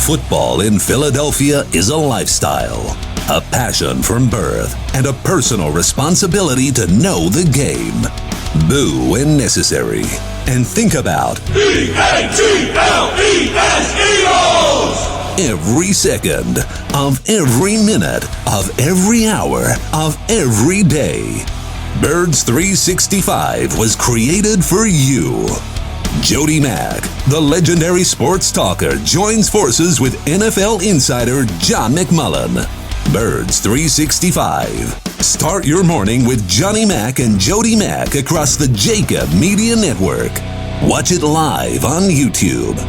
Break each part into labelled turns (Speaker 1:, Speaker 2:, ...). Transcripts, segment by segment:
Speaker 1: Football in Philadelphia is a lifestyle, a passion from birth, and a personal responsibility to know the game. Boo when necessary. And think about EATLES, Eagles! Every second of every minute of every hour of every day. Birds 365 was created for you. Jody Mack, the legendary sports talker, joins forces with NFL insider John McMullen. Birds 365. Start your morning with Johnny Mack and Jody Mack across the JAKIB Media Network. Watch it live on YouTube.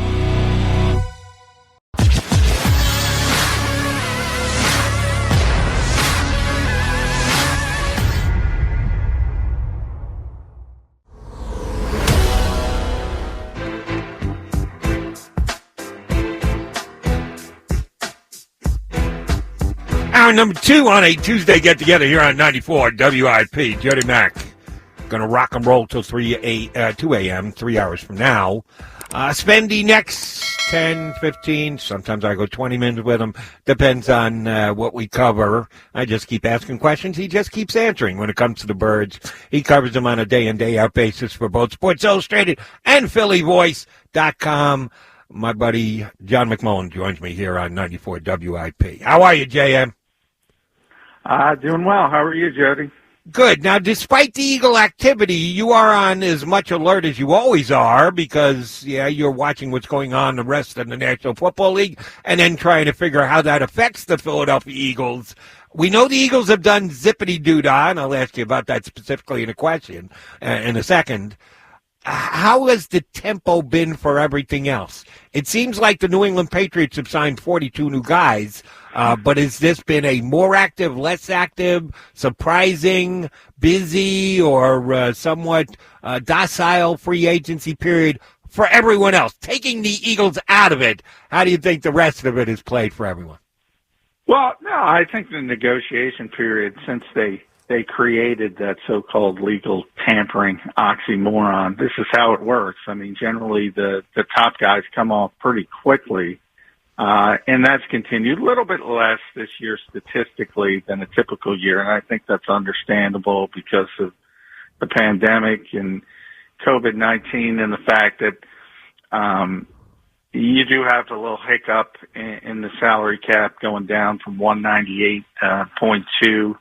Speaker 2: Hour number 2 on a Tuesday get-together here on 94 WIP. Jody Mack going to rock and roll till 2 a.m., 3 hours from now. Spend the next 10, 15, sometimes I go 20 minutes with him. Depends on what we cover. I just keep asking questions. He just keeps answering when it comes to the Birds. He covers them on a day-in, day-out basis for both Sports Illustrated and PhillyVoice.com. My buddy John McMullen joins me here on 94 WIP. How are you, JM?
Speaker 3: Doing well. How are you, Jody?
Speaker 2: Good. Now, despite the Eagle activity, you are on as much alert as you always are because, you're watching what's going on in the rest of the National Football League and then trying to figure out how that affects the Philadelphia Eagles. We know the Eagles have done zippity-doo-dah, and I'll ask you about that specifically in a question in a second. How has the tempo been for everything else? It seems like the New England Patriots have signed 42 new guys, but has this been a more active, less active, surprising, busy, or somewhat docile free agency period for everyone else? Taking the Eagles out of it, how do you think the rest of it is played for everyone?
Speaker 3: Well, no, I think the negotiation period, since they created that so-called legal tampering oxymoron, this is how it works. I mean, generally the top guys come off pretty quickly, and that's continued a little bit less this year statistically than a typical year, and I think that's understandable because of the pandemic and COVID-19 and the fact that you do have a little hiccup in the salary cap going down from 198.2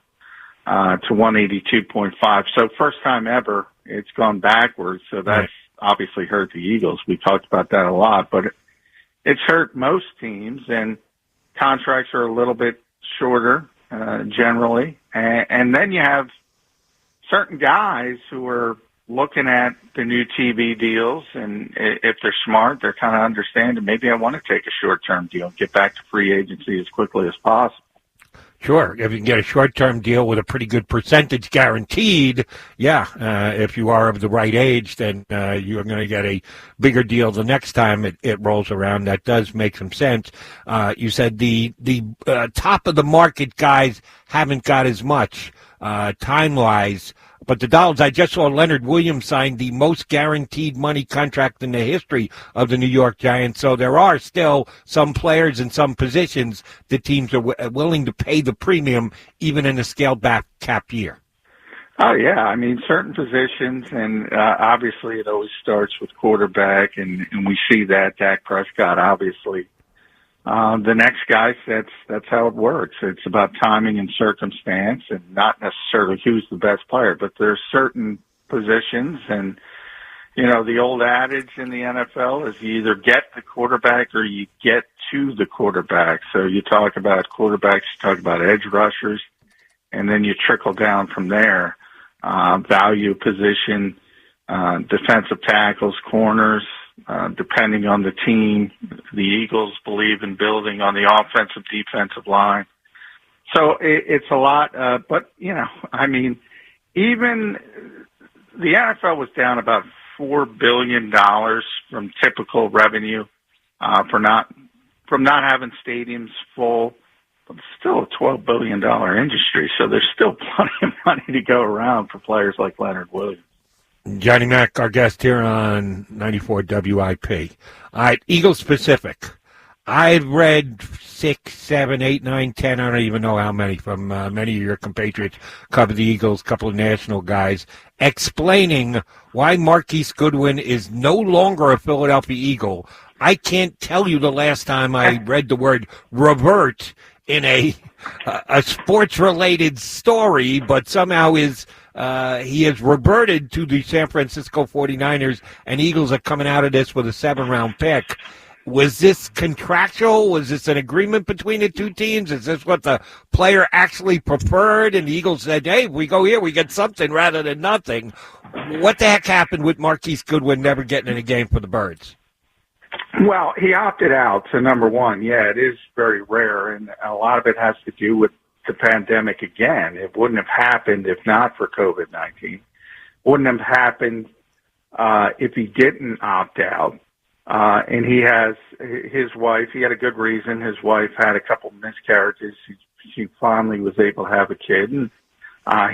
Speaker 3: to 182.5. So first time ever, it's gone backwards. So that's obviously hurt the Eagles. We talked about that a lot, but it's hurt most teams, and contracts are a little bit shorter, generally. And then you have certain guys who are looking at the new TV deals, and if they're smart, they're kind of understanding, maybe I want to take a short-term deal and get back to free agency as quickly as possible.
Speaker 2: Sure. If you can get a short-term deal with a pretty good percentage guaranteed, if you are of the right age, then you're going to get a bigger deal the next time it rolls around. That does make some sense. You said the top of the market guys haven't got as much time-wise. But the dollars, I just saw Leonard Williams sign the most guaranteed money contract in the history of the New York Giants. So there are still some players in some positions that teams are willing to pay the premium even in a scaled-back cap year.
Speaker 3: Oh, yeah. I mean, certain positions, and obviously it always starts with quarterback, and we see that. Dak Prescott, obviously. The next guy, that's how it works. It's about timing and circumstance and not necessarily who's the best player, but there's certain positions, and, the old adage in the NFL is you either get the quarterback or you get to the quarterback. So you talk about quarterbacks, you talk about edge rushers, and then you trickle down from there. Value position, defensive tackles, corners, depending on the team. The Eagles believe in building on the offensive, defensive line. So it's a lot, but, even the NFL was down about $4 billion from typical revenue from not having stadiums full. But it's still a $12 billion industry, so there's still plenty of money to go around for players like Leonard Williams.
Speaker 2: Johnny Mack, our guest here on 94 WIP. All right, Eagle specific. I've read 6, 7, 8, 9, 10, I don't even know how many, from many of your compatriots, cover the Eagles, a couple of national guys, explaining why Marquis Goodwin is no longer a Philadelphia Eagle. I can't tell you the last time I read the word revert in a sports-related story, but somehow he has reverted to the San Francisco 49ers, and Eagles are coming out of this with a 7th-round pick. Was this contractual? Was this an agreement between the two teams? Is this what the player actually preferred? And the Eagles said, hey, if we go here, we get something rather than nothing. What the heck happened with Marquis Goodwin never getting in a game for the Birds?
Speaker 3: Well, he opted out, so number one, yeah, it is very rare, and a lot of it has to do with the pandemic again. It wouldn't have happened if not for COVID-19. Wouldn't have happened if he didn't opt out. And he has his wife. He had a good reason. His wife had a couple miscarriages. She finally was able to have a kid, and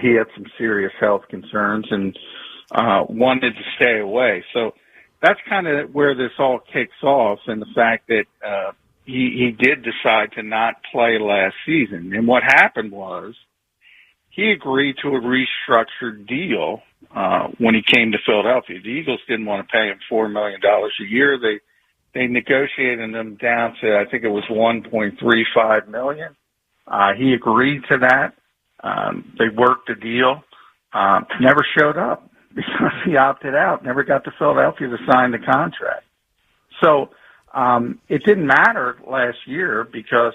Speaker 3: he had some serious health concerns and wanted to stay away. So that's kind of where this all kicks off, and the fact that he did decide to not play last season. And what happened was he agreed to a restructured deal when he came to Philadelphia. The Eagles didn't want to pay him $4 million a year. They negotiated him down to, I think it was $1.35 million. He agreed to that. They worked the deal. Never showed up because he opted out. Never got to Philadelphia to sign the contract. So it didn't matter last year because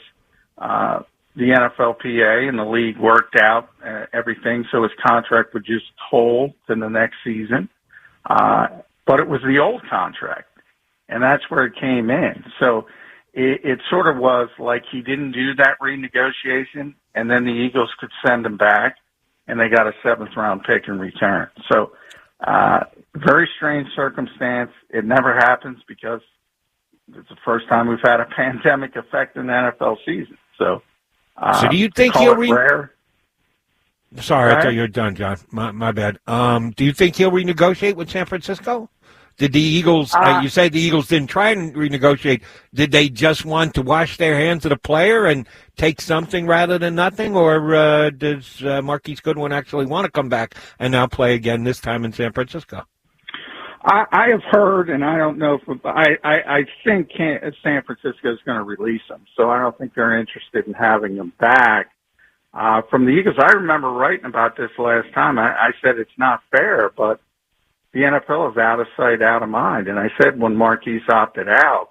Speaker 3: the NFLPA and the league worked out everything, so his contract would just hold to the next season. But it was the old contract, and that's where it came in. So it sort of was like he didn't do that renegotiation, and then the Eagles could send him back, and they got a 7th-round pick in return. So very strange circumstance. It never happens because it's the first time we've had a pandemic affect an NFL season. So
Speaker 2: do you think he'll
Speaker 3: rare?
Speaker 2: Sorry, I thought you were done, John. My bad. Do you think he'll renegotiate with San Francisco? Did the Eagles, you say the Eagles didn't try and renegotiate, did they just want to wash their hands of the player and take something rather than nothing, or does Marquis Goodwin actually want to come back and now play again, this time in San Francisco?
Speaker 3: I have heard, and I don't know if I think San Francisco is going to release him, so I don't think they're interested in having him back. From the Eagles, I remember writing about this last time. I said it's not fair, but the NFL is out of sight, out of mind. And I said when Marquis opted out,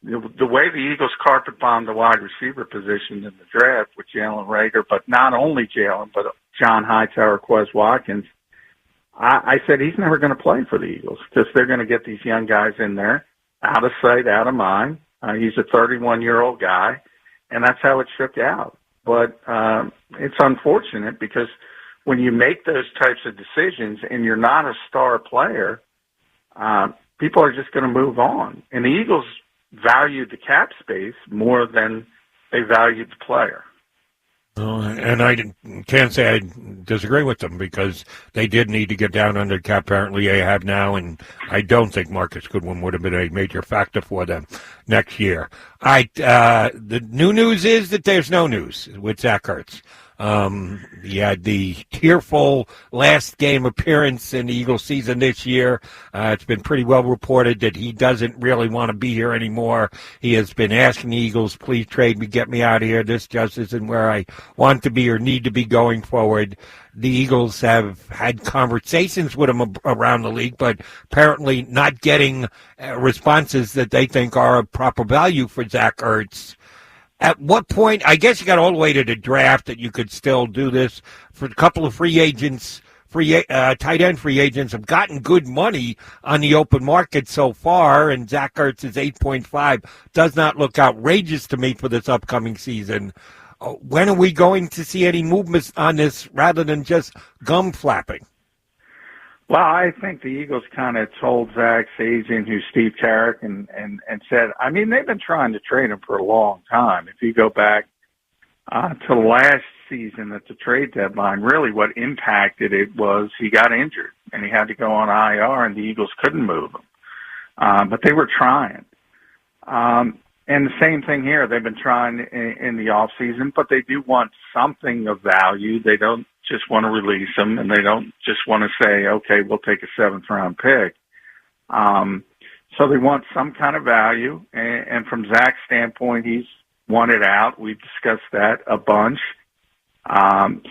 Speaker 3: the way the Eagles carpet bombed the wide receiver position in the draft with Jalen Reagor, but not only Jalen, but John Hightower, Quez Watkins, I said he's never going to play for the Eagles because they're going to get these young guys in there, out of sight, out of mind. He's a 31-year-old guy, and that's how it shook out. But it's unfortunate because when you make those types of decisions and you're not a star player, people are just going to move on. And the Eagles valued the cap space more than they valued the player.
Speaker 2: And I can't say I disagree with them because they did need to get down under the cap. Apparently they have now, and I don't think Marquis Goodwin would have been a major factor for them next year. The new news is that there's no news with Zach Ertz. He had the tearful last game appearance in the Eagles season this year. It's been pretty well reported that he doesn't really want to be here anymore. He has been asking the Eagles, please trade me, get me out of here. This just isn't where I want to be or need to be going forward. The Eagles have had conversations with him around the league, but apparently not getting responses that they think are of proper value for Zach Ertz. At what point, I guess you got all the way to the draft that you could still do this. For a couple of free agents, tight end free agents have gotten good money on the open market so far, and Zach Ertz is 8.5. Does not look outrageous to me for this upcoming season. When are we going to see any movements on this rather than just gum flapping?
Speaker 3: Well, I think the Eagles kind of told Zach's agent, who's Steve Carrick, and said, I mean, they've been trying to trade him for a long time. If you go back to last season at the trade deadline, really what impacted it was he got injured, and he had to go on IR, and the Eagles couldn't move him. But they were trying. And the same thing here. They've been trying in the off season, but they do want something of value. They don't just want to release them, and they don't just want to say, okay, we'll take a 7th-round pick. So they want some kind of value. And from Zach's standpoint, he's wanted out. We've discussed that a bunch.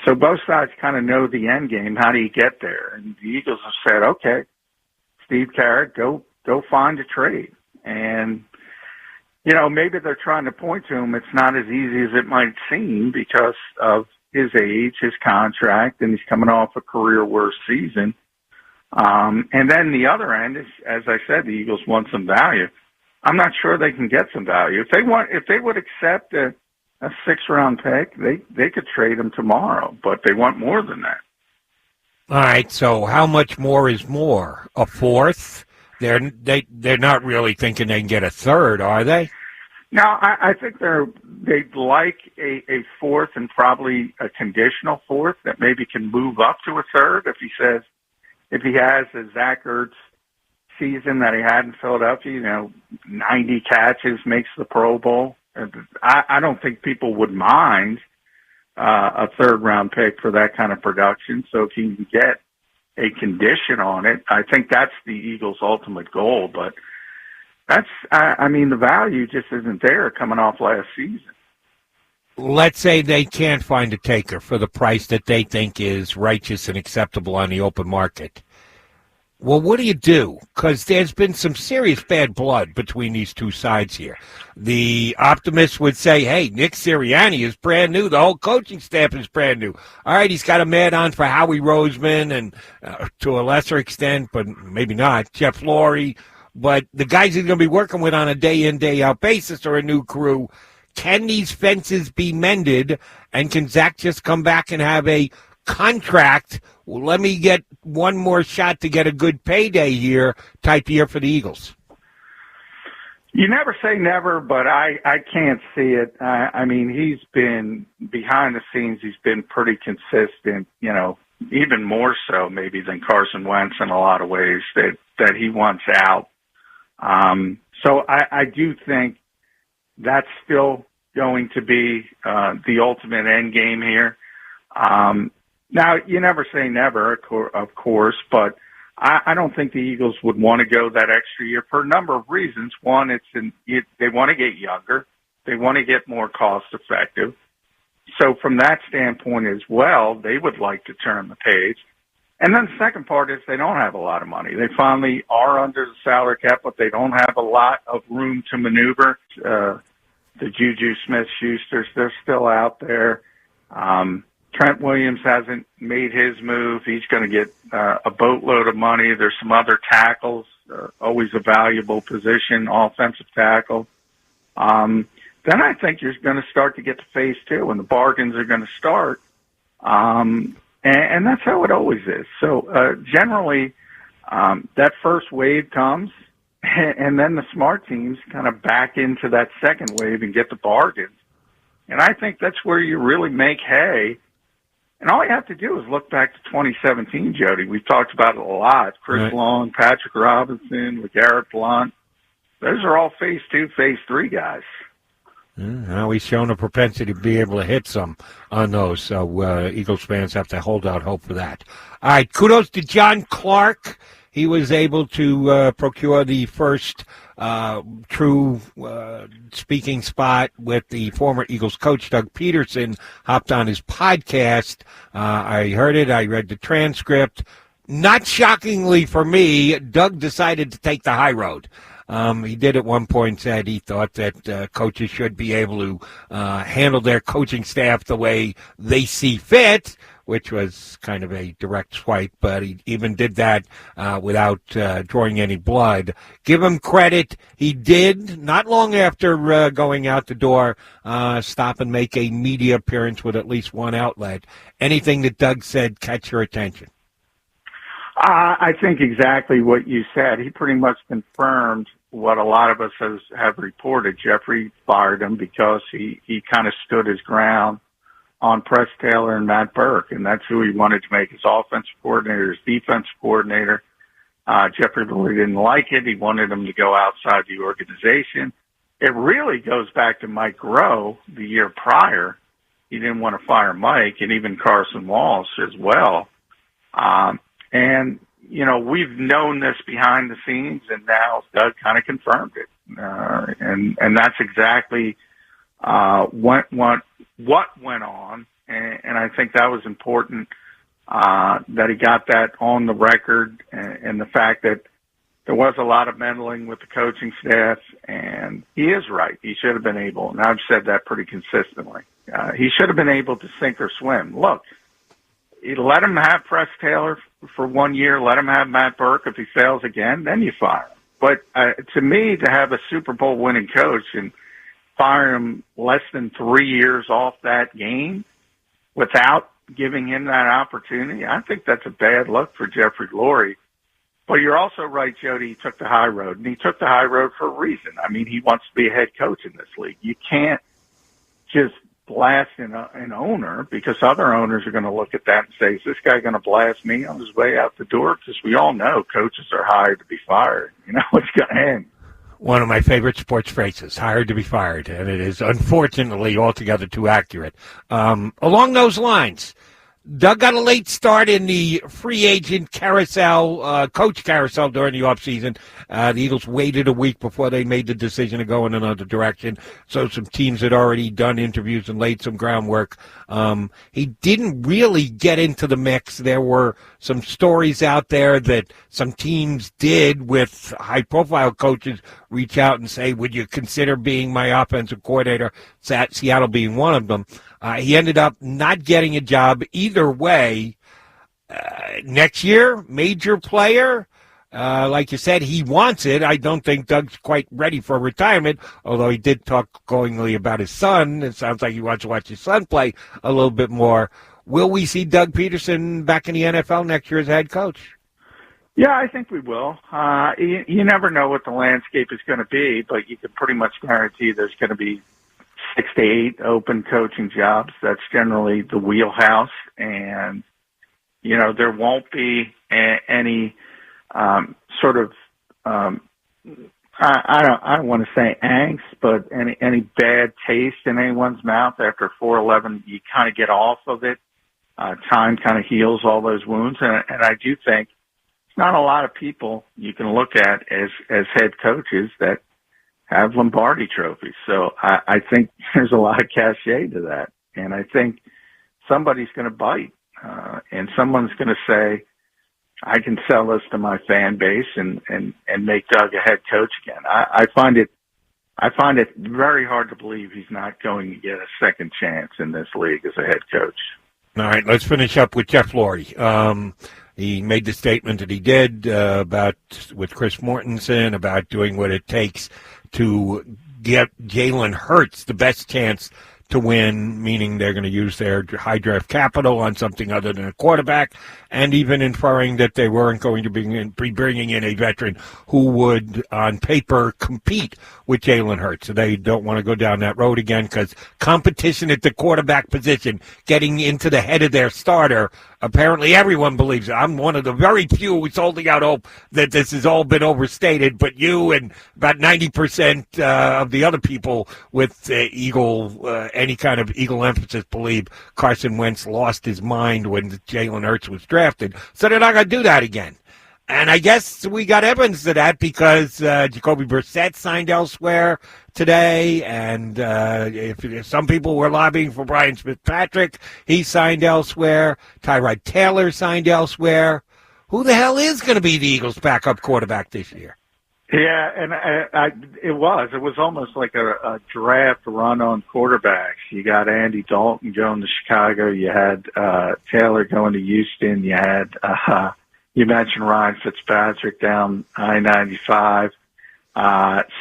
Speaker 3: So both sides kind of know the end game. How do you get there? And the Eagles have said, okay, Steve Carrott, go find a trade. And, you know, maybe they're trying to point to him. It's not as easy as it might seem because of his age, his contract, and he's coming off a career worst season. And then the other end is, as I said, the Eagles want some value. I'm not sure they can get some value. If they would accept a 6th-round pick, they could trade him tomorrow, but they want more than that.
Speaker 2: All right, so how much more is more? A 4th? They're not really thinking they can get a 3rd, are they?
Speaker 3: No, I think they'd like a 4th and probably a conditional 4th that maybe can move up to a 3rd if he has a Zach Ertz season that he had in Philadelphia, 90 catches, makes the Pro Bowl. I don't think people would mind a 3rd-round pick for that kind of production. So if you can get a condition on it, I think that's the Eagles' ultimate goal. But the value just isn't there coming off last season.
Speaker 2: Let's say they can't find a taker for the price that they think is righteous and acceptable on the open market. Well, what do you do? Because there's been some serious bad blood between these two sides here. The optimists would say, hey, Nick Sirianni is brand new. The whole coaching staff is brand new. All right, he's got a mad on for Howie Roseman and to a lesser extent, but maybe not, Jeff Lurie. But the guys he's going to be working with on a day-in, day-out basis are a new crew. Can these fences be mended, and can Zach just come back and have a contract, well, let me get one more shot to get a good payday here type year for the Eagles?
Speaker 3: You never say never, but I can't see it. He's been behind the scenes. He's been pretty consistent, even more so maybe than Carson Wentz in a lot of ways that he wants out. So I do think that's still going to be the ultimate end game here. Now, you never say never, of course, but I don't think the Eagles would want to go that extra year for a number of reasons. One, they want to get younger. They want to get more cost effective. So from that standpoint as well, they would like to turn the page. And then the second part is they don't have a lot of money. They finally are under the salary cap, but they don't have a lot of room to maneuver. The Juju Smith-Schusters, they're still out there. Trent Williams hasn't made his move. He's going to get a boatload of money. There's some other tackles, always a valuable position, offensive tackle. Then I think you're going to start to get to phase 2, and the bargains are going to start. And that's how it always is. So generally, that first wave comes, and then the smart teams kind of back into that second wave and get the bargains. And I think that's where you really make hay. And all you have to do is look back to 2017, Jody. We've talked about it a lot. Chris
Speaker 2: Right.
Speaker 3: Long, Patrick Robinson, LeGarrette Blount. Those are all phase 2, phase 3 guys.
Speaker 2: Now he's shown a propensity to be able to hit some on those, so Eagles fans have to hold out hope for that. All right, kudos to John Clark. He was able to procure the first true speaking spot with the former Eagles coach, Doug Pederson, hopped on his podcast. I heard it. I read the transcript. Not shockingly for me, Doug decided to take the high road. He did at one point said he thought that coaches should be able to handle their coaching staff the way they see fit, which was kind of a direct swipe, but he even did that without drawing any blood. Give him credit. He did, not long after going out the door, stop and make a media appearance with at least one outlet. Anything that Doug said catch your attention?
Speaker 3: I think exactly what you said. He pretty much confirmed what a lot of us have reported. Jeffrey fired him because he kind of stood his ground on Press Taylor and Matt Burke, and that's who he wanted to make his offensive coordinator, his defensive coordinator. Jeffrey really didn't like it. He wanted him to go outside the organization. it really goes back to Mike Rowe the year prior. He didn't want to fire Mike, and even Carson Walsh as well. And, we've known this behind the scenes, and now Doug kind of confirmed it. And that's exactly what went on. And I think that was important, that he got that on the record, and the fact that there was a lot of meddling with the coaching staff, and he is right. He should have been able, and I've said that pretty consistently, he should have been able to sink or swim. Look, let him have Press Taylor for 1 year, let him have Matt Burke. If he fails again, then you fire him. But to me, to have a Super Bowl winning coach and fire him less than 3 years off that game without giving him that opportunity, I think that's a bad look for Jeffrey Lurie. But you're also right, Jody, he took the high road, and he took the high road for a reason. I mean, he wants to be a head coach in this league. You can't just blast an owner, because other owners are going to look at that and say, is this guy going to blast me on his way out the door? Because we all know coaches are hired to be fired. You know what's going to end.
Speaker 2: One of my favorite sports phrases, hired to be fired, and it is unfortunately altogether too accurate. Along those lines, Doug got a late start in the free agent carousel, coach carousel during the offseason. The Eagles waited a week before they made the decision to go in another direction. So some teams had already done interviews and laid some groundwork. He didn't really get into the mix. There were some stories out there that some teams did with high-profile coaches reach out and say, would you consider being my offensive coordinator? Seattle being one of them. He ended up not getting a job either way. Next year, major player. Like you said, he wants it. I don't think Doug's quite ready for retirement, although he did talk glowingly about his son. It sounds like he wants to watch his son play a little bit more. Will we see Doug Pederson back in the NFL next year as head coach?
Speaker 3: Yeah, I think we will. You never know what the landscape is going to be, but you can pretty much guarantee there's going to be 6 to 8 open coaching jobs. That's generally the wheelhouse. And, there won't be any sort of, I don't want to say angst, but any bad taste in anyone's mouth after 4-11. You kind of get off of it. Time kind of heals all those wounds. And I do think it's not a lot of people you can look at as head coaches that have Lombardi trophies. So I think there's a lot of cachet to that. And I think somebody's going to bite, and someone's going to say, I can sell this to my fan base and make Doug a head coach again. I find it very hard to believe he's not going to get a second chance in this league as a head coach.
Speaker 2: All right, let's finish up with Jeff Lurie. He made the statement that he did about with Chris Mortensen about doing what it takes to get Jalen Hurts the best chance to win, meaning they're going to use their high draft capital on something other than a quarterback, and even inferring that they weren't going to be bringing in a veteran who would, on paper, compete with Jalen Hurts. So they don't want to go down that road again because competition at the quarterback position, getting into the head of their starter, apparently everyone believes it. I'm one of the very few who's holding out hope that this has all been overstated, but you and about 90% of the other people with any kind of Eagle emphasis believe Carson Wentz lost his mind when Jalen Ertz was drafted. So they're not going to do that again. And I guess we got evidence to that because Jacoby Brissett signed elsewhere today, and if some people were lobbying for Brian Fitzpatrick, he signed elsewhere. Tyrod Taylor signed elsewhere. Who the hell is going to be the Eagles' backup quarterback this year?
Speaker 3: Yeah, and it was almost like a draft run on quarterbacks. You got Andy Dalton going to Chicago. You had Taylor going to Houston. You had you mentioned Ryan Fitzpatrick down I-95.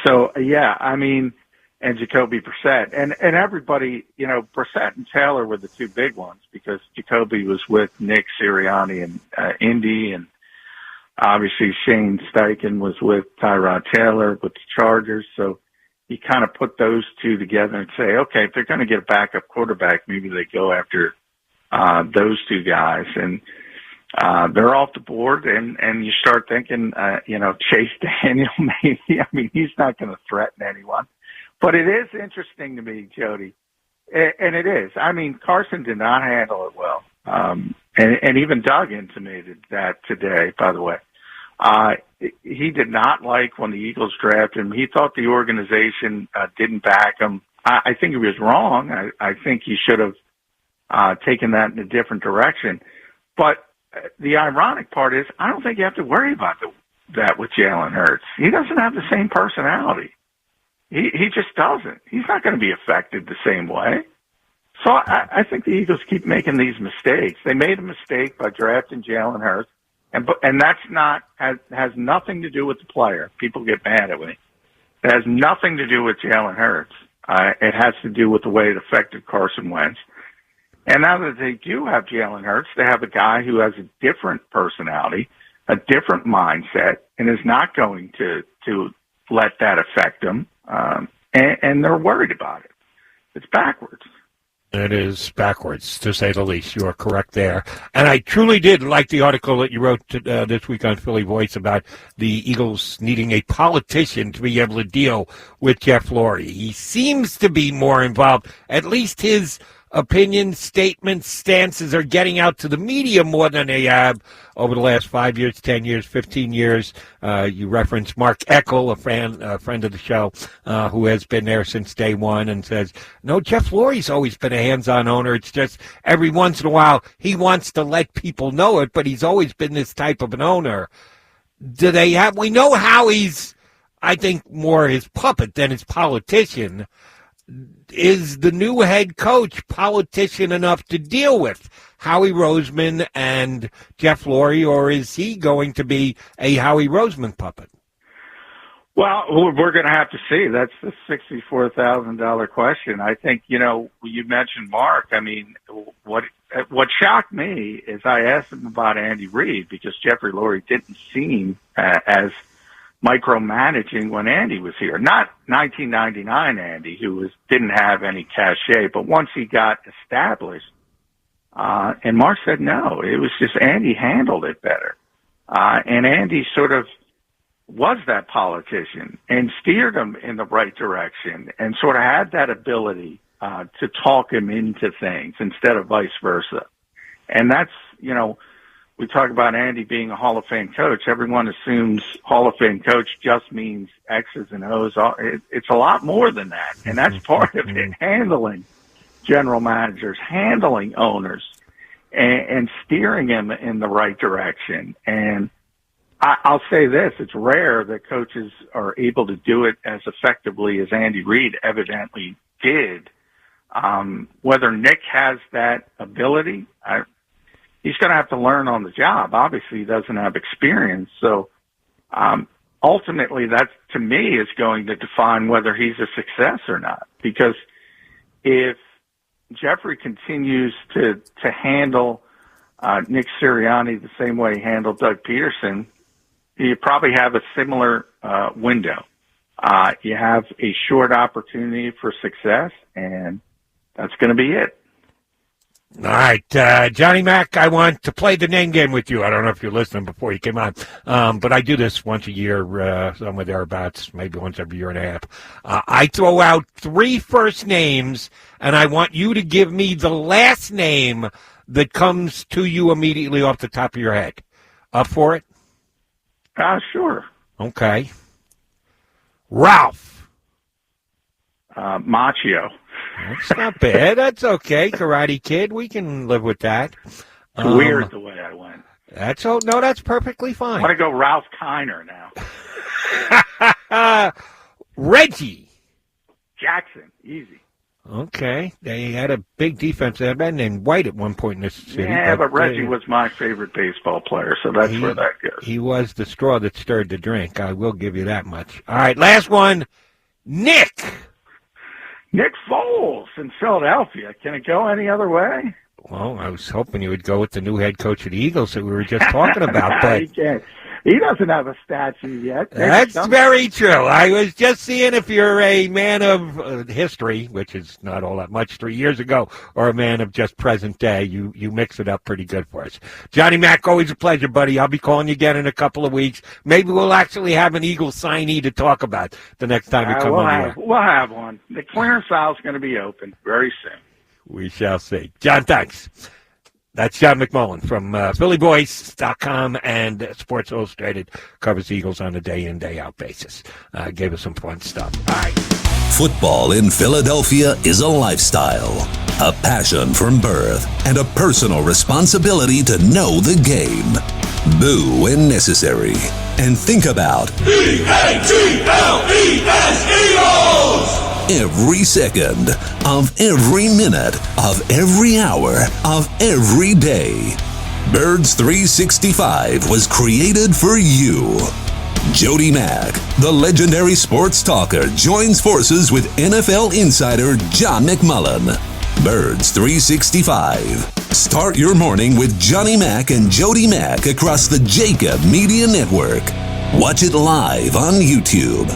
Speaker 3: So, yeah, I mean, and Jacoby Brissett. And everybody, Brissett and Taylor were the two big ones because Jacoby was with Nick Sirianni in Indy, and obviously Shane Steichen was with Tyrod Taylor with the Chargers. So you kind of put those two together and say, okay, if they're going to get a backup quarterback, maybe they go after those two guys. And they're off the board, and you start thinking, Chase Daniel, maybe. I mean, he's not going to threaten anyone. But it is interesting to me, Jody, and it is. I mean, Carson did not handle it well, and even Doug intimated that today, by the way. He did not like when the Eagles drafted him. He thought the organization didn't back him. I think he was wrong. I think he should have taken that in a different direction. But the ironic part is I don't think you have to worry about that with Jalen Hurts. He doesn't have the same personality. He just doesn't. He's not going to be affected the same way. So I think the Eagles keep making these mistakes. They made a mistake by drafting Jalen Hurts, and that's not has nothing to do with the player. People get mad at me. It has nothing to do with Jalen Hurts. It has to do with the way it affected Carson Wentz. And now that they do have Jalen Hurts, they have a guy who has a different personality, a different mindset, and is not going to let that affect them. And they're worried about it. It's backwards.
Speaker 2: It is backwards, to say the least. You are correct there. And I truly did like the article that you wrote this week on Philly Voice about the Eagles needing a politician to be able to deal with Jeff Lurie. He seems to be more involved. At least his opinions, statements, stances are getting out to the media more than they have over the last 5 years, 10 years, 15 years. You referenced Mark Eckel, a friend of the show, who has been there since day one and says, no, Jeff Lurie's always been a hands-on owner. It's just every once in a while he wants to let people know it, but he's always been this type of an owner. We know how he's, I think, more his puppet than his politician. Is the new head coach politician enough to deal with Howie Roseman and Jeff Lurie, or is he going to be a Howie Roseman puppet?
Speaker 3: Well, we're going to have to see. That's the $64,000 question. I think, you mentioned Mark. I mean, what shocked me is I asked him about Andy Reid because Jeffrey Lurie didn't seem as micromanaging when Andy was here. Not 1999 Andy, who didn't have any cachet, but once he got established, and Mark said no, it was just Andy handled it better. And Andy sort of was that politician and steered him in the right direction and sort of had that ability to talk him into things instead of vice versa. And that's, we talk about Andy being a Hall of Fame coach. Everyone assumes Hall of Fame coach just means X's and O's. It's a lot more than that. And that's part of it, handling general managers, handling owners, and steering them in the right direction. And I'll say this, it's rare that coaches are able to do it as effectively as Andy Reid evidently did. Whether Nick has that ability, he's going to have to learn on the job. Obviously, he doesn't have experience. So ultimately, that, to me, is going to define whether he's a success or not. Because if Jeffrey continues to handle Nick Sirianni the same way he handled Doug Pederson, you probably have a similar window. You have a short opportunity for success, and that's going to be it.
Speaker 2: All right, Johnny Mac, I want to play the name game with you. I don't know if you're listening before you came on, but I do this once a year, somewhere thereabouts, maybe once every year and a half. I throw out 3 first names, and I want you to give me the last name that comes to you immediately off the top of your head. Up for it?
Speaker 3: Sure.
Speaker 2: Okay. Ralph.
Speaker 3: Macchio.
Speaker 2: That's not bad. That's okay. Karate Kid. We can live with that.
Speaker 3: Weird the way I went.
Speaker 2: That's perfectly fine.
Speaker 3: I want to go Ralph Kiner now.
Speaker 2: Reggie.
Speaker 3: Jackson. Easy.
Speaker 2: Okay. They had a big defense. They had a man named White at one point in this city.
Speaker 3: Yeah, but Reggie was my favorite baseball player, so that's where that goes.
Speaker 2: He was the straw that stirred the drink. I will give you that much. All right, last one. Nick Foles in Philadelphia. Can it go any other way? Well, I was hoping you would go with the new head coach of the Eagles that we were just talking about. But
Speaker 3: you can't. He doesn't have a statue yet.
Speaker 2: That's very true. I was just seeing if you're a man of history, which is not all that much 3 years ago, or a man of just present day. You mix it up pretty good for us. Johnny Mac, always a pleasure, buddy. I'll be calling you again in a couple of weeks. Maybe we'll actually have an Eagles signee to talk about the next time we come on here.
Speaker 3: We'll have one. The clearance aisle is going to be open very soon.
Speaker 2: We shall see. John, thanks. That's John McMullen from PhillyVoice.com and Sports Illustrated. Covers Eagles on a day-in, day-out basis. Gave us some fun stuff. All right.
Speaker 1: Football in Philadelphia is a lifestyle, a passion from birth, and a personal responsibility to know the game. Boo when necessary. And think about
Speaker 4: EAGLES, Eagles!
Speaker 1: Every second of every minute of every hour of every day. Birds 365 was created for you. Jody Mack, the legendary sports talker, joins forces with NFL insider John McMullen. Birds 365. Start your morning with Johnny Mack and Jody Mack across the JAKIB Media Network. Watch it live on YouTube.